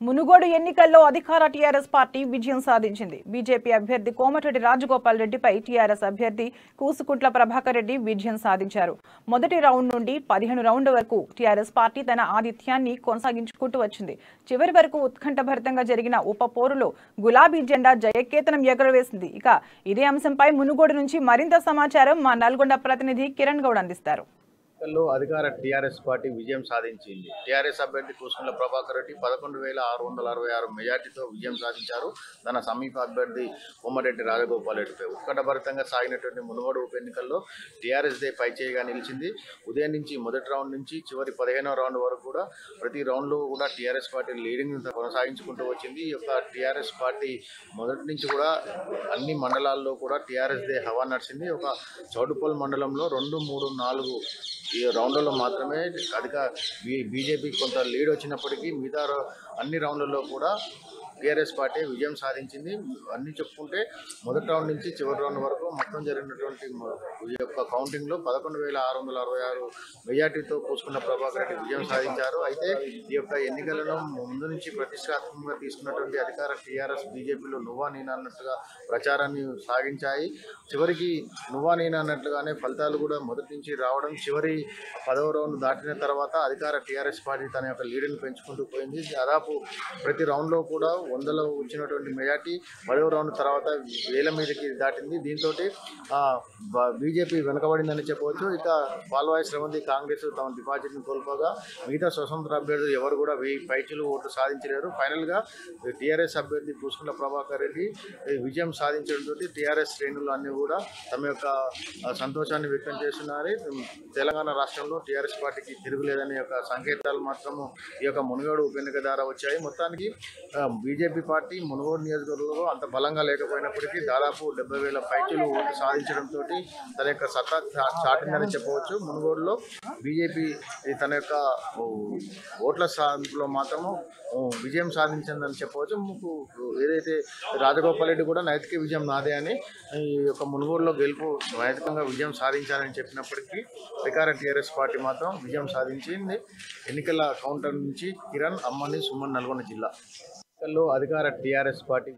మునుగోడు ఎన్నికల్లో అధికార TRS party విజయం సాధించింది. బీజేపీ అభ్యర్థి కోమటిరెడ్డి రాజగోపాల్ రెడ్డిపై టీఆర్ఎస్ అభ్యర్థి కూసుకుంట్ల ప్రభాకర్ రెడ్డి విజయం సాధించారు. మొదటి రౌండ్ నుండి 15 రౌండ్ల వరకు టీఆర్ఎస్ పార్టీ తన ఆధిత్యాన్ని కొనసాగించుకుంటూ వచ్చింది. చివరి వరకు ఉత్కంఠభరితంగా జరిగిన ఉప పోరులో గులాబీ జెండా జయకేతనం ఎగురవేసింది. ఇక ఇదే అంశంపై మునుగోడు నుంచి మరింత సమాచారం మా నల్గొండ ప్రతినిధి కిరణ్ గౌడ్ అందిస్తారు. అధికార టీఆర్ఎస్ పార్టీ విజయం సాధించింది. టీఆర్ఎస్ అభ్యర్థి కూసుకుంట్ల ప్రభాకర్ రెడ్డి 11,666 మెజార్టీతో విజయం సాధించారు. తన సమీప అభ్యర్థి కోమటిరెడ్డి రాజగోపాల్ రెడ్డిపై ఉత్కంఠభరితంగా సాగినటువంటి మునుగోడు ఉప ఎన్నికల్లో టీఆర్ఎస్ దే పైచేయిగా నిలిచింది. ఉదయం నుంచి మొదటి రౌండ్ నుంచి చివరి 15వ రౌండ్ వరకు కూడా ప్రతి రౌండ్లో కూడా టీఆర్ఎస్ పార్టీ లీడింగ్ కొనసాగించుకుంటూ వచ్చింది. ఈ యొక్క టీఆర్ఎస్ పార్టీ మొదటి నుంచి కూడా అన్ని మండలాల్లో కూడా టీఆర్ఎస్ దే హవా నడిచింది. ఒక చౌటుపల్ మండలంలో 2, 3, 4 ఈ రౌండ్లలో మాత్రమే బీజేపీ కొంత లీడ్ వచ్చినప్పటికీ మిగతా అన్ని రౌండ్లలో కూడా టీఆర్ఎస్ పార్టీ విజయం సాధించింది. అన్ని చెప్పుకుంటే మొదటి రౌండ్ నుంచి చివరి రౌండ్ వరకు మొత్తం జరిగినటువంటి ఈ యొక్క కౌంటింగ్లో 11,666 మెజార్టీతో కూసుకుంట్ల ప్రభాకర్ రెడ్డి విజయం సాధించారు. అయితే ఈ యొక్క ఎన్నికలను ముందు నుంచి ప్రతిష్టాత్మకంగా తీసుకున్నటువంటి అధికార టీఆర్ఎస్ బీజేపీలో నువ్వా నేనా అన్నట్టుగా ప్రచారాన్ని సాగించాయి. చివరికి నువ్వా నేనా అన్నట్లుగానే ఫలితాలు కూడా మొదటి నుంచి రావడం, చివరి 10వ రౌండ్ దాటిన తర్వాత అధికార టీఆర్ఎస్ పార్టీ తన యొక్క లీడ్ని పెంచుకుంటూ పోయింది. దాదాపు ప్రతి రౌండ్లో కూడా 100లో వచ్చినటువంటి మెజార్టీ 10వ రౌండ్ తర్వాత 1000 మీదకి దాటింది. దీంతో బీజేపీ వెనుకబడిందని చెప్పవచ్చు. ఇక పాల్వాయి శ్రవంతి కాంగ్రెస్ తమ డిపాజిట్ని కోల్పోగా మిగతా స్వతంత్ర అభ్యర్థులు ఎవరు కూడా 1000 పైచులు ఓట్లు సాధించలేరు. ఫైనల్గా టీఆర్ఎస్ అభ్యర్థి కూసుకుంట్ల ప్రభాకర్ రెడ్డి విజయం సాధించడంతో టీఆర్ఎస్ శ్రేణులు అన్నీ కూడా తమ యొక్క సంతోషాన్ని వ్యక్తం చేస్తున్నారు. తెలంగాణ రాష్ట్రంలో టీఆర్ఎస్ పార్టీకి తిరుగులేదనే యొక్క సంకేతాలు మాత్రము ఈ యొక్క మునుగోడు ఉప ఎన్నిక ద్వారా వచ్చాయి. మొత్తానికి బీజేపీ పార్టీ మునుగోడు నియోజకవర్గంలో అంత బలంగా లేకపోయినప్పటికీ దాదాపు 70,000 పైచులు ఓట్లు సాధించడంతో తన యొక్క సత్తా చాటిందని చెప్పవచ్చు. మునుగోడులో బీజేపీ తన యొక్క ఓట్ల సాధింపులో మాత్రము విజయం సాధించిందని చెప్పవచ్చు. ఏదైతే రాజగోపాల్ రెడ్డి కూడా నైతిక విజయం నాదే అని ఈ యొక్క మునుగోడులో గెలుపు నైతికంగా విజయం సాధించాలని చెప్పినప్పటికీ అధికార టీఆర్ఎస్ పార్టీ మాత్రం విజయం సాధించింది. ఎన్నికల కౌంటర్ నుంచి కిరణ్, అమ్మని, సుమన్, నల్గొండ జిల్లా. అధికార టీఆర్ఎస్ పార్టీ